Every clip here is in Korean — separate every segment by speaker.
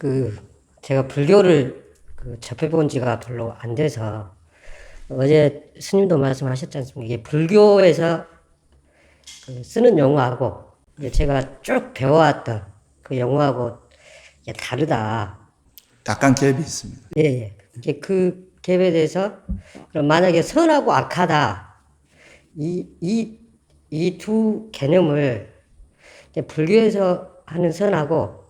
Speaker 1: 그 제가 불교를 접해본 지가 별로 안 돼서 어제 스님도 말씀하셨지 않습니까? 이게 불교에서 쓰는 용어하고 이제 제가 쭉 배워왔던 그 용어하고 이게 다르다.
Speaker 2: 약간 갭이 있습니다.
Speaker 1: 예, 예. 이제 그 갭에 대해서 그럼 만약에 선하고 악하다 이 두 개념을 이제 불교에서 하는 선하고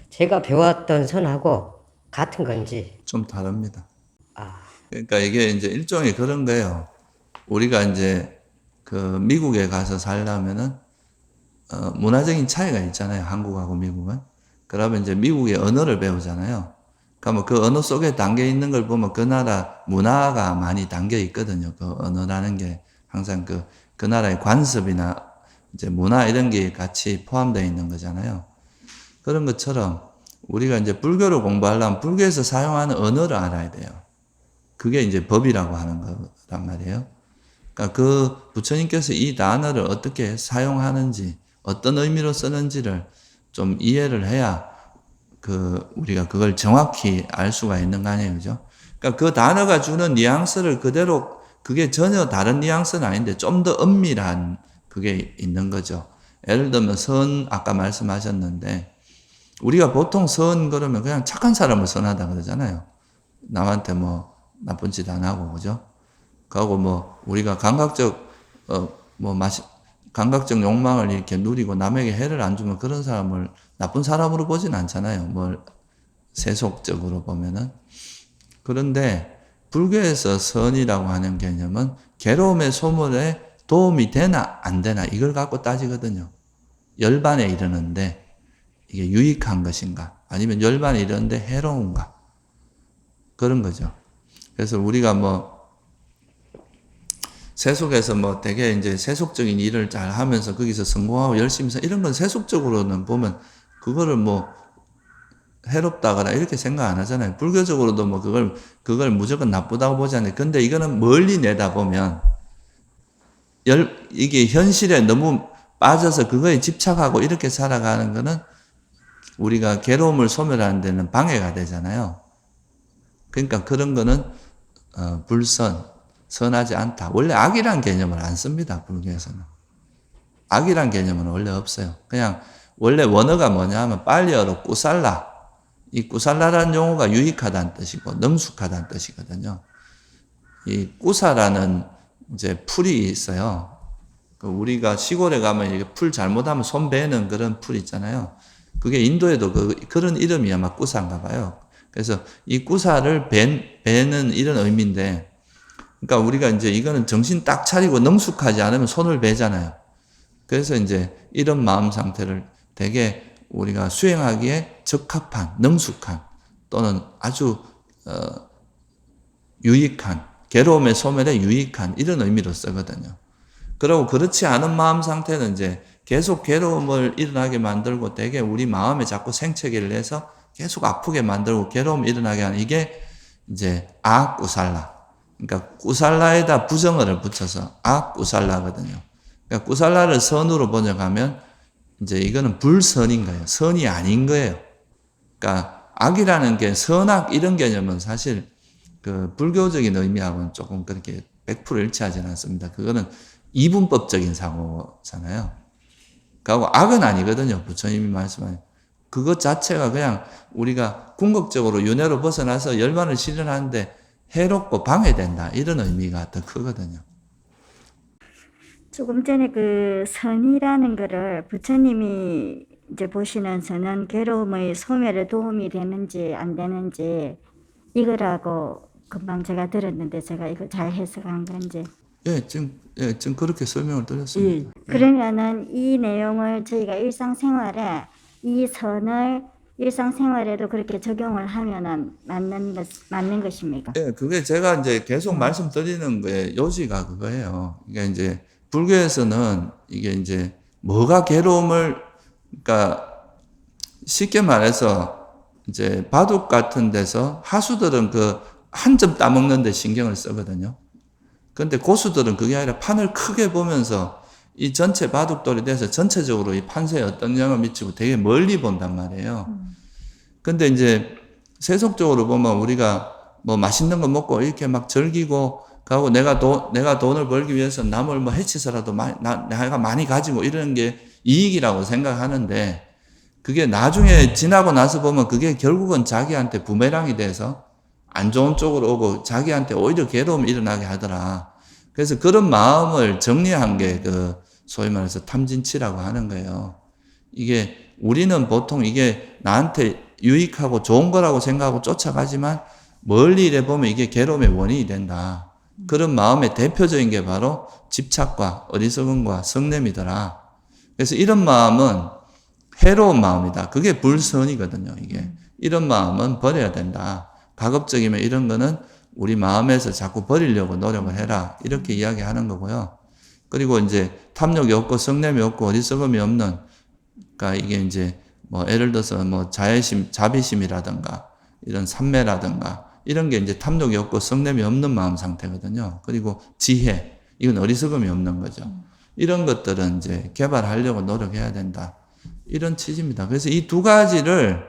Speaker 1: 제가 배워왔던 선하고 같은 건지.
Speaker 2: 좀 다릅니다.
Speaker 1: 아,
Speaker 2: 그러니까 이게 이제 일종의 그런 거예요. 우리가 이제 그 미국에 가서 살려면은 문화적인 차이가 있잖아요. 한국하고 미국은. 그러면 이제 미국의 언어를 배우잖아요. 그러면 그 언어 속에 담겨 있는 걸 보면 그 나라 문화가 많이 담겨 있거든요. 그 언어라는 게 항상 그 나라의 관습이나 이제 문화 이런 게 같이 포함되어 있는 거잖아요. 그런 것처럼 우리가 이제 불교를 공부하려면 불교에서 사용하는 언어를 알아야 돼요. 그게 이제 법이라고 하는 거란 말이에요. 그러니까 그 부처님께서 이 단어를 어떻게 사용하는지, 어떤 의미로 쓰는지를 좀 이해를 해야 우리가 그걸 정확히 알 수가 있는 거 아니에요. 그죠? 그러니까 그 단어가 주는 뉘앙스를 그대로 그게 전혀 다른 뉘앙스는 아닌데 좀 더 엄밀한 그게 있는 거죠. 예를 들면 아까 말씀하셨는데 우리가 보통 그러면 그냥 착한 사람을 선하다 그러잖아요. 남한테 뭐 나쁜 짓 안 하고, 그죠? 그하고 뭐 우리가 감각적 욕망을 이렇게 누리고 남에게 해를 안 주면 그런 사람을 나쁜 사람으로 보진 않잖아요. 뭘 세속적으로 보면은. 그런데 불교에서 선이라고 하는 개념은 괴로움의 소멸에 도움이 되나 안 되나 이걸 갖고 따지거든요. 열반에 이르는데 이게 유익한 것인가 아니면 열반에 이르는데 해로운가 그런 거죠. 그래서 우리가 뭐 세속에서 뭐 되게 이제 세속적인 일을 잘 하면서 거기서 성공하고 열심히 이런 건 세속적으로는 보면 그거를 뭐 해롭다거나 이렇게 생각 안 하잖아요. 불교적으로도 뭐 그걸 무조건 나쁘다고 보지 않아요. 근데 이거는 멀리 내다보면 이게 현실에 너무 빠져서 그거에 집착하고 이렇게 살아가는 거는 우리가 괴로움을 소멸하는 데는 방해가 되잖아요. 그러니까 그런 거는 선하지 않다. 원래 악이란 개념을 안 씁니다. 불교에서는. 악이란 개념은 원래 없어요. 그냥 원래 원어가 뭐냐 하면 빨리어로 꾸살라. 이 꾸살라라는 용어가 유익하다는 뜻이고 능숙하다는 뜻이거든요. 이 꾸사라는 이제 풀이 있어요. 우리가 시골에 가면 이게 풀 잘못하면 손 베는 그런 풀 있잖아요. 그게 인도에도 그런 이름이 아마 꾸사인가 봐요. 그래서 이 꾸사를 베는 이런 의미인데, 그러니까 우리가 이제 이거는 정신 딱 차리고 능숙하지 않으면 손을 베잖아요. 그래서 이제 이런 마음 상태를 되게 우리가 수행하기에 적합한, 능숙한, 또는 아주, 유익한, 괴로움의 소멸에 유익한 이런 의미로 쓰거든요. 그리고 그렇지 않은 마음 상태는 이제 계속 괴로움을 일어나게 만들고 되게 우리 마음에 자꾸 생채기를 해서 계속 아프게 만들고 괴로움을 일어나게 하는 이게 이제 악꾸살라. 그러니까 꾸살라에다 부정어를 붙여서 악꾸살라거든요. 그러니까 꾸살라를 선으로 번역하면 이제 이거는 불선인 거예요. 선이 아닌 거예요. 그러니까 악이라는 게 선악 이런 개념은 사실 그 불교적인 의미하고는 조금 그렇게 100% 일치하지는 않습니다. 그거는 이분법적인 사고잖아요. 그리고 악은 아니거든요. 부처님이 말씀하신 그것 자체가 그냥 우리가 궁극적으로 윤회로 벗어나서 열반을 실현하는데 해롭고 방해된다 이런 의미가 더 크거든요.
Speaker 3: 조금 전에 그 선이라는 거를 부처님이 이제 보시는 선은 괴로움의 소멸에 도움이 되는지 안 되는지 이거라고 금방 제가 들었는데 제가 이거 잘 해석한 건지.
Speaker 2: 지금 그렇게 설명을 드렸습니다.
Speaker 3: 그러면은 이 내용을 저희가 일상생활에 이 선을 일상생활에도 그렇게 적용을 하면은 맞는 것입니까?
Speaker 2: 그게 제가 이제 계속 말씀드리는 거에 요지가 그거예요. 이게 이제 불교에서는 이게 이제 뭐가 괴로움을, 그러니까 쉽게 말해서 이제 바둑 같은 데서 하수들은 그 한 점 따먹는 데 신경을 쓰거든요. 근데 고수들은 그게 아니라 판을 크게 보면서 이 전체 바둑돌이 돼서 전체적으로 이 판세에 어떤 영향을 미치고 되게 멀리 본단 말이에요. 근데 이제 세속적으로 보면 우리가 뭐 맛있는 거 먹고 이렇게 막 즐기고 가고 내가 돈을 벌기 위해서 남을 뭐 해치서라도 내가 많이 가지고 이러는 게 이익이라고 생각하는데 그게 나중에 지나고 나서 보면 그게 결국은 자기한테 부메랑이 돼서 안 좋은 쪽으로 오고 자기한테 오히려 괴로움이 일어나게 하더라. 그래서 그런 마음을 정리한 게 그 소위 말해서 탐진치라고 하는 거예요. 이게 우리는 보통 이게 나한테 유익하고 좋은 거라고 생각하고 쫓아가지만 멀리 이래 보면 이게 괴로움의 원인이 된다. 그런 마음의 대표적인 게 바로 집착과 어리석음과 성냄이더라. 그래서 이런 마음은 해로운 마음이다. 그게 불선이거든요, 이게. 이런 마음은 버려야 된다. 가급적이면 이런 거는 우리 마음에서 자꾸 버리려고 노력을 해라. 이렇게 이야기하는 거고요. 그리고 이제 탐욕이 없고 성냄이 없고 어리석음이 없는, 그러니까 이게 이제 뭐 예를 들어서 뭐 자비심이라든가 이런 삼매라든가 이런 게 이제 탐욕이 없고 성냄이 없는 마음 상태거든요. 그리고 지혜, 이건 어리석음이 없는 거죠. 이런 것들은 이제 개발하려고 노력해야 된다. 이런 취지입니다. 그래서 이 두 가지를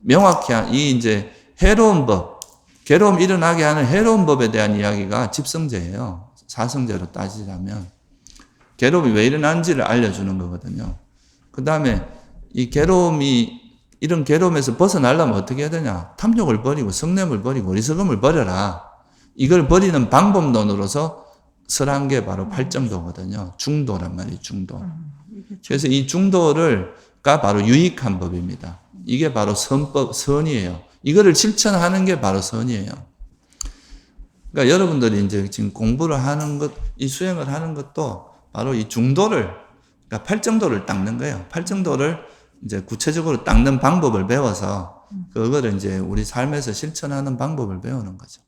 Speaker 2: 명확히 이 이제 해로운 법, 괴로움 일어나게 하는 해로운 법에 대한 이야기가 집성제예요. 사성제로 따지자면 괴로움이 왜 일어나는지를 알려주는 거거든요. 그 다음에 이 괴로움이 이런 괴로움에서 벗어나려면 어떻게 해야 되냐? 탐욕을 버리고 성냄을 버리고 어리석음을 버려라. 이걸 버리는 방법론으로서 설한 게 바로 팔정도거든요. 중도란 말이에요. 중도. 그래서 이 중도가 바로 유익한 법입니다. 이게 바로 선이에요. 이거를 실천하는 게 바로 선이에요. 그러니까 여러분들이 이제 지금 공부를 하는 것, 이 수행을 하는 것도 바로 이 중도를, 그러니까 팔정도를 닦는 거예요. 팔정도를 이제 구체적으로 닦는 방법을 배워서 그거를 이제 우리 삶에서 실천하는 방법을 배우는 거죠.